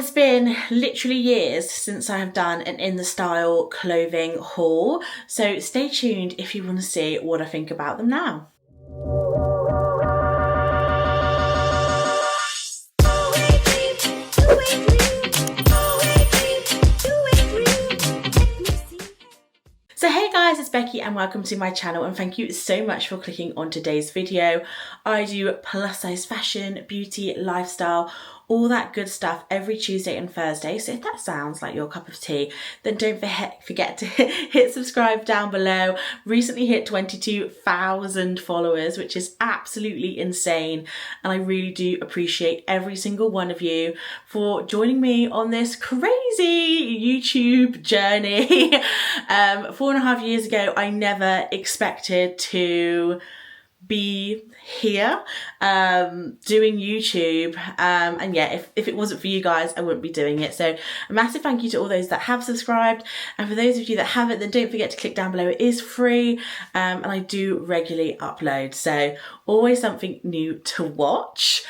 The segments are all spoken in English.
has been literally years since I have done an In The Style clothing haul, so stay tuned if you want to see what I think about them now. So hey guys, it's Becky and welcome to my channel, and thank you so much for clicking on today's video. I do plus size fashion, beauty, lifestyle, all that good stuff every Tuesday and Thursday. So if that sounds like your cup of tea, then don't forget to hit subscribe down below. Recently hit 22,000 followers, which is absolutely insane. And I really do appreciate every single one of you for joining me on this crazy YouTube journey. 4.5 years ago, I never expected to be here doing YouTube, and yeah, if it wasn't for you guys, I wouldn't be doing it. So a massive thank you to all those that have subscribed, and for those of you that haven't, then don't forget to click down below. It is free, and I do regularly upload, so always something new to watch.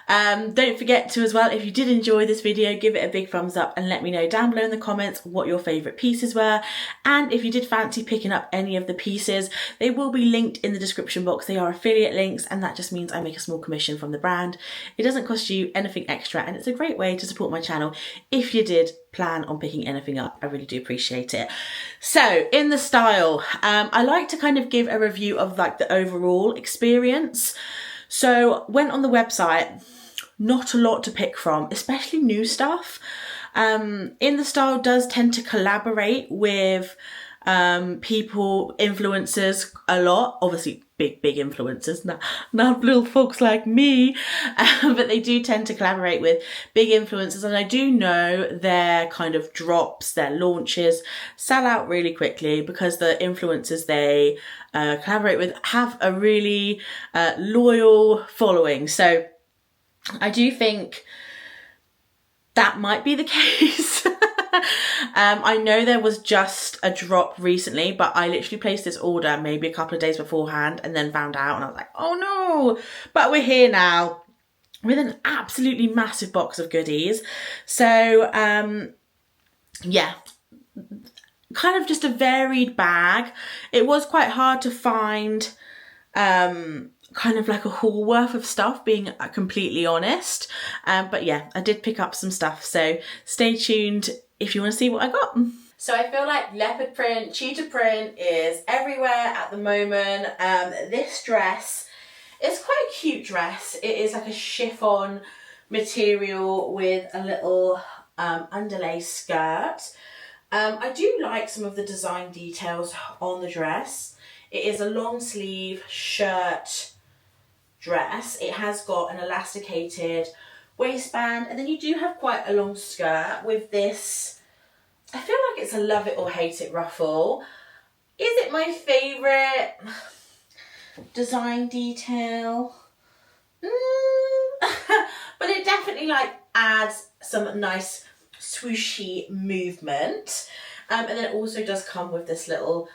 Don't forget to as well, if you did enjoy this video, give it a big thumbs up and let me know down below in the comments what your favourite pieces were. And if you did fancy picking up any of the pieces, they will be linked in the description box. They are affiliate links, and that just means I make a small commission from the brand. It doesn't cost you anything extra, and it's a great way to support my channel if you did plan on picking anything up. I really do appreciate it. So In The Style, I like to kind of give a review of like the overall experience. So went on the website, not a lot to pick from, especially new stuff. In The Style does tend to collaborate with people, influencers a lot, obviously big influencers, not little folks like me, but they do tend to collaborate with big influencers, and I do know their kind of drops, their launches sell out really quickly because the influencers they collaborate with have a really loyal following. So I do think that might be the case. I know there was just a drop recently, but I literally placed this order maybe a couple of days beforehand and then found out, and I was like, oh no, but we're here now with an absolutely massive box of goodies. So yeah, kind of just a varied bag. It was quite hard to find kind of like a haul worth of stuff, being completely honest, but yeah, I did pick up some stuff, so stay tuned if you want to see what I got. So I feel like leopard print, cheetah print is everywhere at the moment. This dress is quite a cute dress. It is like a chiffon material with a little underlay skirt. I do like some of the design details on the dress. It is a long sleeve shirt dress. It has got an elasticated waistband, and then you do have quite a long skirt with this, I feel like it's a love it or hate it ruffle. Is it my favourite design detail? But it definitely like adds some nice swooshy movement, and then it also does come with this little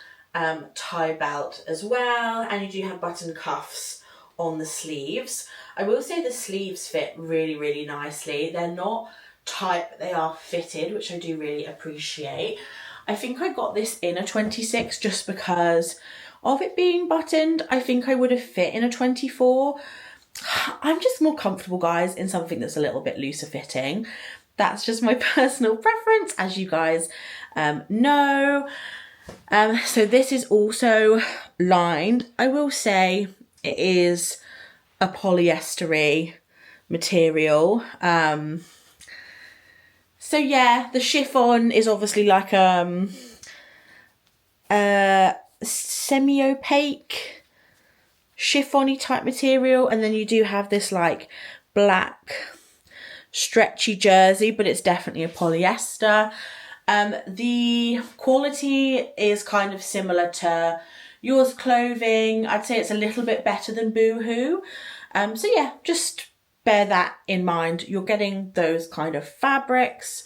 tie belt as well, and you do have button cuffs on the sleeves. I will say the sleeves fit really nicely. They're not tight, but they are fitted, which I do really appreciate. I think I got this in a 26 just because of it being buttoned. I think I would have fit in a 24. I'm just more comfortable, guys, in something that's a little bit looser fitting. That's just my personal preference, as you guys know. So this is also lined. I will say it is a polyester-y material. So yeah, the chiffon is obviously like a semi-opaque chiffon-y type material, and then you do have this like black stretchy jersey, but it's definitely a polyester. The quality is kind of similar to Yours Clothing. I'd say it's a little bit better than Boohoo. So yeah, just bear that in mind. You're getting those kind of fabrics.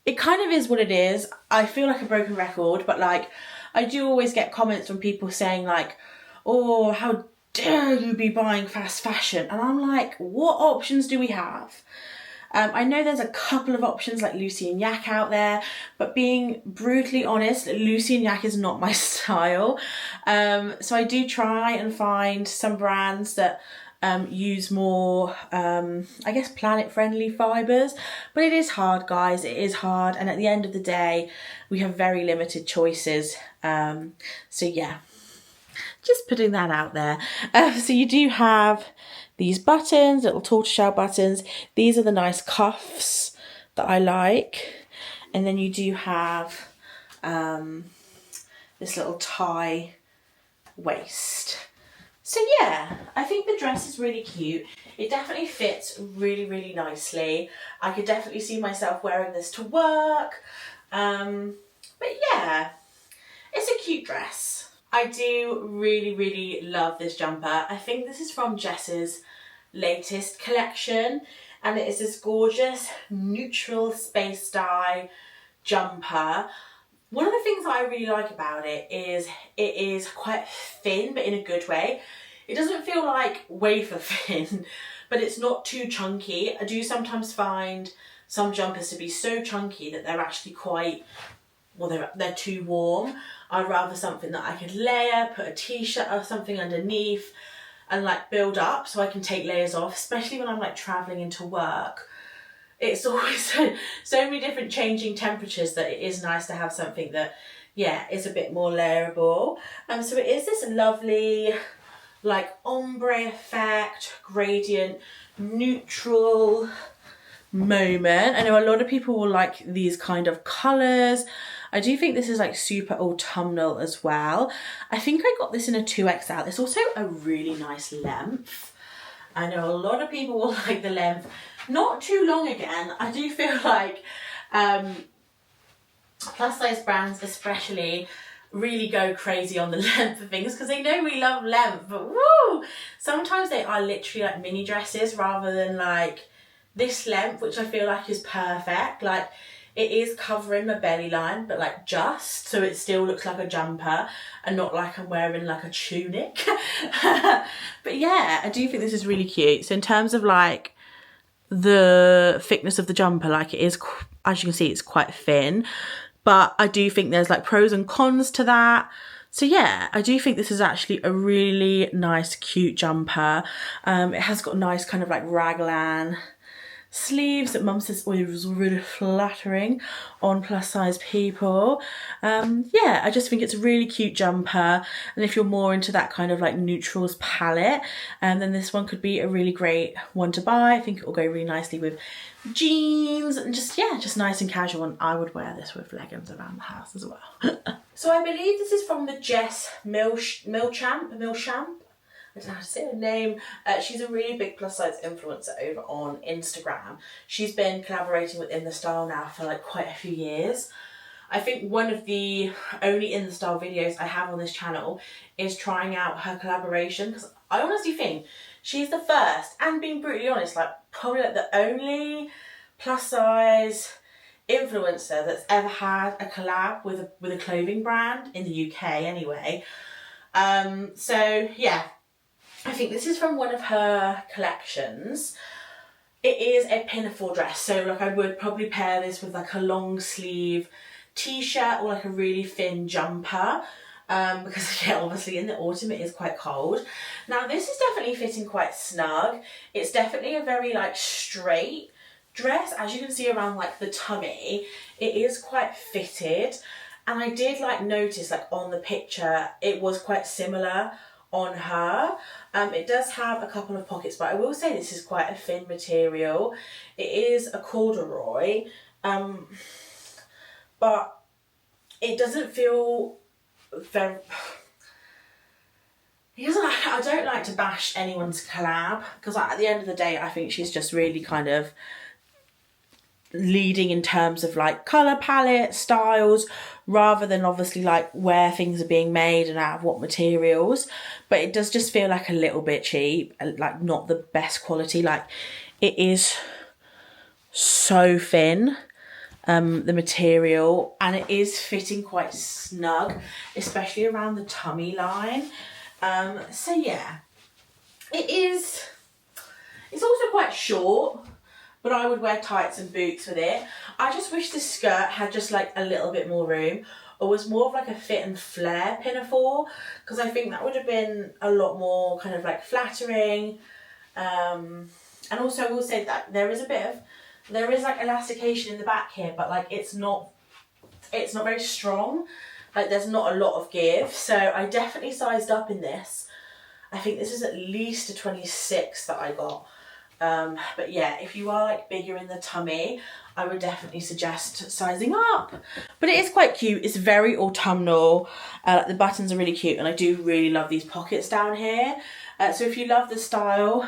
It kind of is what it is. I feel like a broken record, but like I do always get comments from people saying like, oh, how dare you be buying fast fashion? And I'm like, what options do we have? I know there's a couple of options like Lucy and Yak out there, but being brutally honest, Lucy and Yak is not my style. So I do try and find some brands that use more, I guess, planet-friendly fibres. But it is hard, guys. It is hard. And at the end of the day, we have very limited choices. So yeah, just putting that out there. So you do have these buttons, little tortoiseshell buttons. These are the nice cuffs that I like. And then you do have this little tie waist. So yeah, I think the dress is really cute. It definitely fits really, really nicely. I could definitely see myself wearing this to work. But yeah, it's a cute dress. I do really, really love this jumper. I think this is from Jess's latest collection, and it is this gorgeous neutral space dye jumper. One of the things that I really like about it is quite thin, but in a good way. It doesn't feel like wafer thin, but it's not too chunky. I do sometimes find some jumpers to be so chunky that they're actually quite, well, they're too warm. I'd rather something that I could layer, put a t-shirt or something underneath and like build up so I can take layers off, especially when I'm like traveling into work. It's always so many different changing temperatures that it is nice to have something that, yeah, is a bit more layerable. So it is this lovely like ombre effect, gradient, neutral moment. I know a lot of people will like these kind of colours. I do think this is like super autumnal as well. I think I got this in a 2XL. It's also a really nice length. I know a lot of people will like the length. Not too long again. I do feel like plus size brands especially really go crazy on the length of things because they know we love length, but woo! Sometimes they are literally like mini dresses rather than like this length, which I feel like is perfect. Like it is covering my belly line, but like just so it still looks like a jumper and not like I'm wearing like a tunic. But yeah, I do think this is really cute. So in terms of like the thickness of the jumper, like it is, as you can see, it's quite thin, but I do think there's like pros and cons to that. So yeah, I do think this is actually a really nice, cute jumper. It has got nice kind of like raglan sleeves that Mum says was really flattering on plus size people. Yeah, I just think it's a really cute jumper, and if you're more into that kind of like neutrals palette, then this one could be a really great one to buy. I think it will go really nicely with jeans and just, yeah, just nice and casual, and I would wear this with leggings around the house as well. So I believe this is from the Jess Milchamp. I don't know how to say her name. She's a really big plus size influencer over on Instagram. She's been collaborating with In The Style now for like quite a few years. I think one of the only In The Style videos I have on this channel is trying out her collaboration, because I honestly think she's the first, and being brutally honest, like probably like the only plus size influencer that's ever had a collab with a clothing brand in the UK anyway. So yeah, I think this is from one of her collections. It is a pinafore dress, so like I would probably pair this with like a long sleeve t-shirt or like a really thin jumper, because yeah, obviously in the autumn it is quite cold. Now this is definitely fitting quite snug. It's definitely a very like straight dress, as you can see around like the tummy. It is quite fitted, and I did like notice like on the picture it was quite similar on her. It does have a couple of pockets, but I will say this is quite a thin material. It is a corduroy, but it doesn't feel very... I don't like to bash anyone's collab, because at the end of the day I think she's just really kind of leading in terms of like colour palette, styles, rather than obviously like where things are being made and out of what materials. But it does just feel like a little bit cheap, like not the best quality. Like it is so thin, the material, and it is fitting quite snug, especially around the tummy line. So yeah, it's also quite short. but I would wear tights and boots with it. I just wish this skirt had just like a little bit more room, or was more of like a fit and flare pinafore, because I think that would have been a lot more kind of like flattering. And also I will say that there is like elastication in the back here, but like it's not very strong. Like there's not a lot of give. So I definitely sized up in this. I think this is at least a 26 that I got. But yeah, if you are like bigger in the tummy, I would definitely suggest sizing up. But it is quite cute. It's very autumnal. The buttons are really cute, and I do really love these pockets down here. So if you love the style,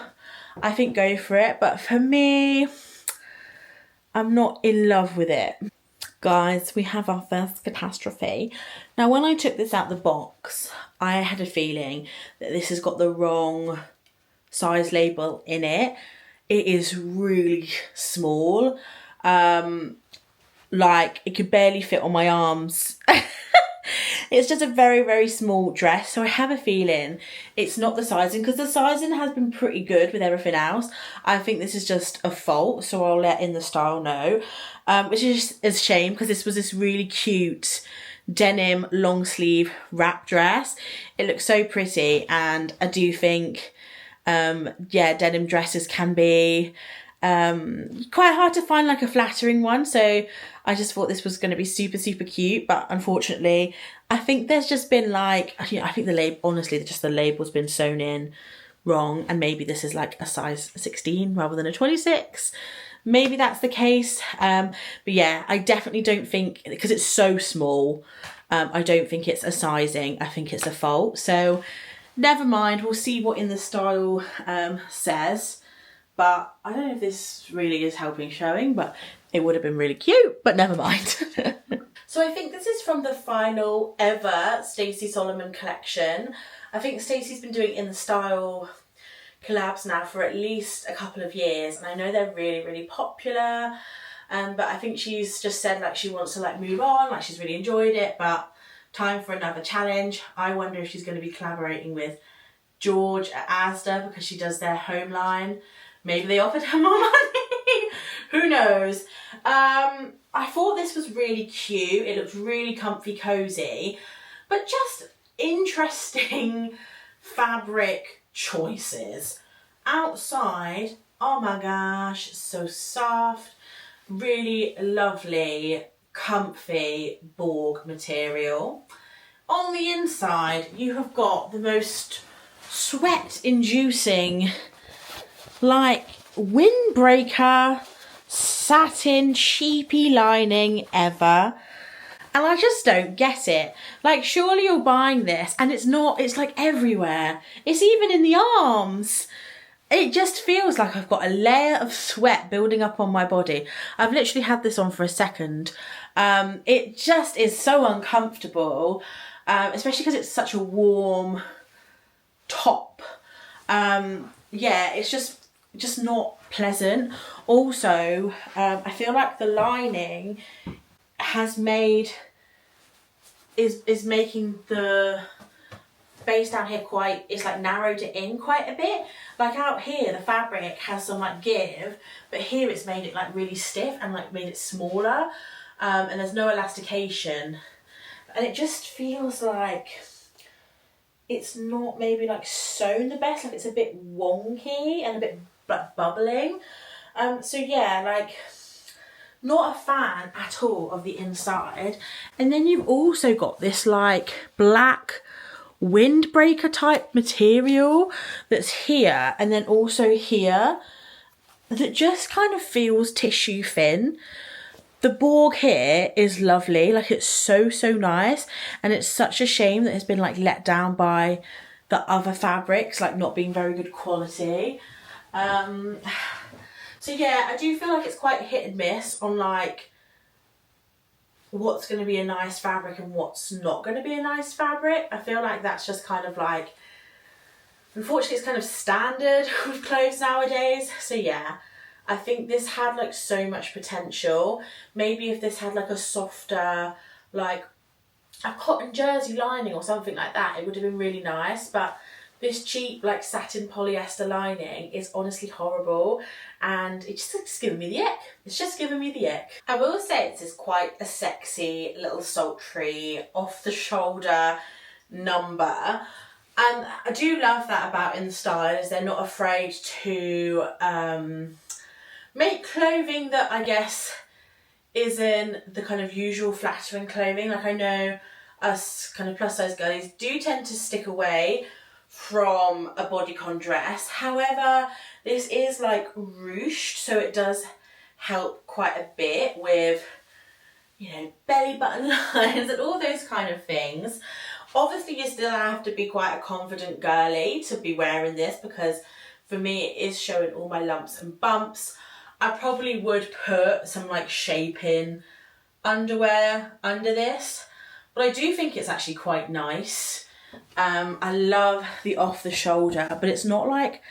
I think go for it. But for me, I'm not in love with it. Guys, we have our first catastrophe. Now, when I took this out the box, I had a feeling that this has got the wrong size label in it. It is really small. Like, it could barely fit on my arms. It's just a very, very small dress. So I have a feeling it's not the sizing, because the sizing has been pretty good with everything else. I think this is just a fault. So I'll let In The Style know. Which is a shame, because this was this really cute denim long sleeve wrap dress. It looks so pretty, and I do think, yeah, denim dresses can be quite hard to find like a flattering one. So I just thought this was going to be super, super cute, but unfortunately I think there's just been like, you know, I think the label, honestly, just the label's been sewn in wrong, and maybe this is like a size 16 rather than a 26. Maybe that's the case. But yeah, I definitely don't think, because it's so small, I don't think it's a sizing. I think it's a fault. So never mind. We'll see what In The Style says. But I don't know if this really is helping showing, but it would have been really cute, but never mind. So I think this is from the final ever Stacey Solomon collection. I think Stacey's been doing In The Style collabs now for at least a couple of years, and I know they're really, really popular. But I think she's just said like she wants to like move on, like she's really enjoyed it, but time for another challenge. I wonder if she's going to be collaborating with George at Asda, because she does their home line. Maybe they offered her more money. Who knows? I thought this was really cute. It looks really comfy, cozy, but just interesting fabric choices. Outside, oh my gosh, so soft, really lovely, comfy Borg material. On the inside, you have got the most sweat-inducing, like, windbreaker satin sheepy lining ever. And I just don't get it. Like, surely you're buying this and it's not, it's like everywhere. It's even in the arms. It just feels like I've got a layer of sweat building up on my body. I've literally had this on for a second. It just is so uncomfortable, especially because it's such a warm top. Yeah, it's just not pleasant. Also, I feel like the lining has made, is making the base down here quite, it's like narrowed it in quite a bit. Like out here, the fabric has some like give, but here it's made it like really stiff and like made it smaller. And there's no elastication. And it just feels like it's not maybe like sewn the best, like it's a bit wonky and a bit like bubbling. So yeah, like not a fan at all of the inside. And then you've also got this like black windbreaker type material that's here and then also here that just kind of feels tissue thin. The Borg here is lovely, like it's so nice, and it's such a shame that it's been like let down by the other fabrics, like not being very good quality. So yeah, I do feel like it's quite hit and miss on like what's going to be a nice fabric and what's not going to be a nice fabric. I feel like that's just kind of like, unfortunately it's kind of standard with clothes nowadays. So yeah, I think this had like so much potential. Maybe if this had like a softer, like a cotton jersey lining or something like that, it would have been really nice. But This cheap like satin polyester lining is honestly horrible, and it's just giving me the ick. It's just giving me the ick. I will say this is quite a sexy little sultry off the shoulder number. And I do love that about InStyle, is they're not afraid to make clothing that I guess isn't the kind of usual flattering clothing. Like I know us kind of plus size girlies do tend to stick away from a bodycon dress. However, this is like ruched, so it does help quite a bit with, you know, belly button lines and all those kind of things. Obviously you still have to be quite a confident girly to be wearing this, because for me it is showing all my lumps and bumps. I probably would put some like shaping underwear under this, but I do think it's actually quite nice. I love the off the shoulder, but it's not like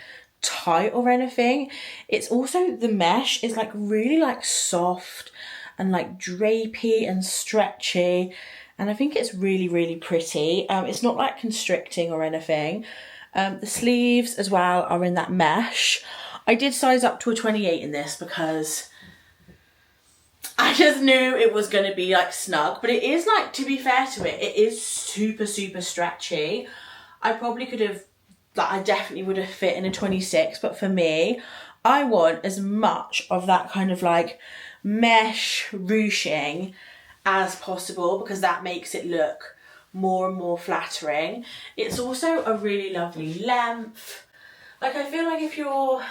tight or anything. It's also, the mesh is like really like soft and like drapey and stretchy, and I think it's really, really pretty. It's not like constricting or anything. The sleeves as well are in that mesh. I did size up to a 28 in this because I just knew it was going to be like snug, but it is like, to be fair to it, it is super, super stretchy. I probably could have, like I definitely would have fit in a 26, but for me, I want as much of that kind of like mesh ruching as possible, because that makes it look more and more flattering. It's also a really lovely length. Like I feel like if you're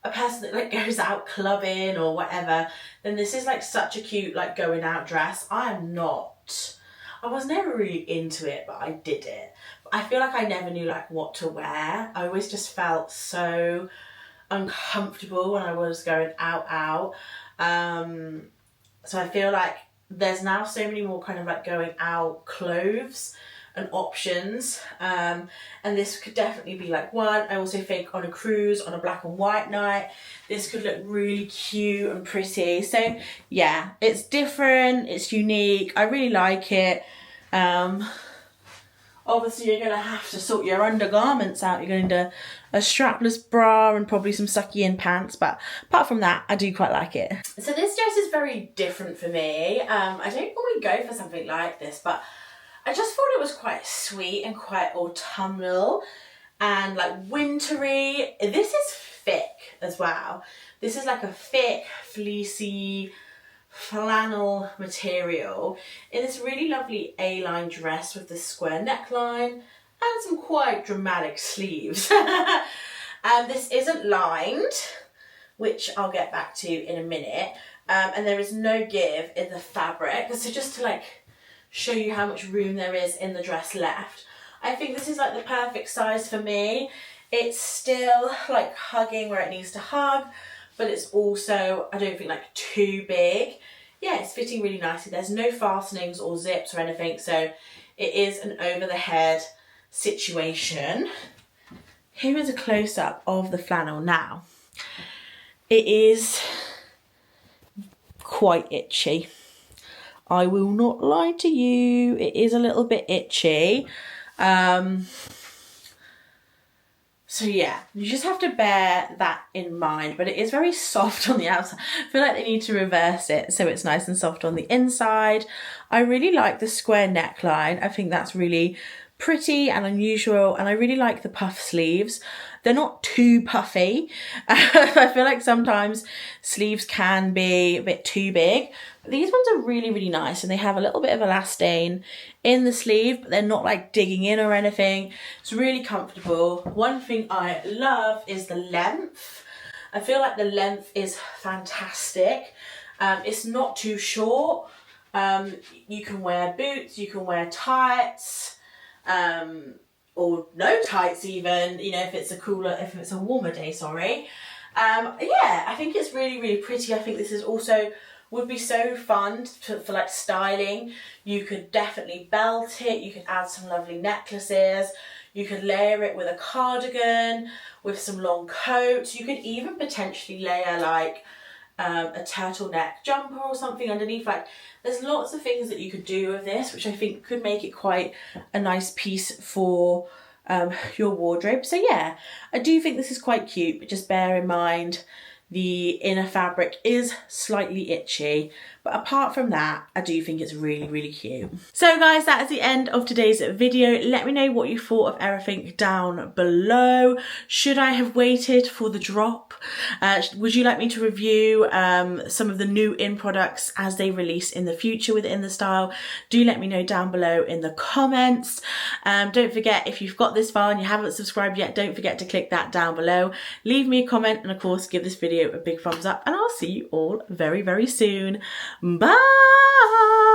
a person that like goes out clubbing or whatever, then this is like such a cute like going out dress. I was never really into it, but I did it. I feel like I never knew like what to wear. I always just felt so uncomfortable when I was going out. So I feel like there's now so many more kind of like going out clothes and options, and this could definitely be like one. I also think on a cruise, on a black and white night, this could look really cute and pretty. So yeah, it's different, it's unique, I really like it. Obviously you're going to have to sort your undergarments out. You're going to need a strapless bra and probably some sucky in pants, but apart from that, I do quite like it. So this dress is very different for me. I don't normally go for something like this, but I just thought it was quite sweet and quite autumnal and like wintry. This is thick as well. This is like a thick, fleecy flannel material in this really lovely A-line dress with the square neckline and some quite dramatic sleeves. This isn't lined, which I'll get back to in a minute, and there is no give in the fabric. So just to like show you how much room there is in the dress left, I think this is like the perfect size for me. It's still like hugging where it needs to hug, but it's also, I don't think like too big. Yeah, it's fitting really nicely. There's no fastenings or zips or anything, so it is an over the head situation. Here is a close-up of the flannel now. It is quite itchy. I will not lie to you, it is a little bit itchy. So yeah, you just have to bear that in mind, but it is very soft on the outside. I feel like they need to reverse it so it's nice and soft on the inside. I really like the square neckline. I think that's really pretty and unusual, and I really like the puff sleeves. They're not too puffy. I feel like sometimes sleeves can be a bit too big. But these ones are really, really nice, and they have a little bit of elastane in the sleeve, but they're not like digging in or anything. It's really comfortable. One thing I love is the length. I feel like the length is fantastic. It's not too short. You can wear boots, you can wear tights, or no tights even, you know, if it's a warmer day, sorry. Yeah, I think it's really, really pretty. I think this is also would be so fun for like styling. You could definitely belt it, you could add some lovely necklaces, you could layer it with a cardigan, with some long coats. You could even potentially layer like a turtleneck jumper or something underneath. Like, there's lots of things that you could do with this, which I think could make it quite a nice piece for your wardrobe. So yeah, I do think this is quite cute, but just bear in mind the inner fabric is slightly itchy, but apart from that, I do think it's really, really cute. So guys, that is the end of today's video. Let me know what you thought of everything down below. Should I have waited for the drop? Would you like me to review some of the new in products as they release in the future within the style? Do let me know down below in the comments. Don't forget, if you've got this far and you haven't subscribed yet, don't forget to click that down below. Leave me a comment and of course give this video a big thumbs up, and I'll see you all very, very soon. Bye!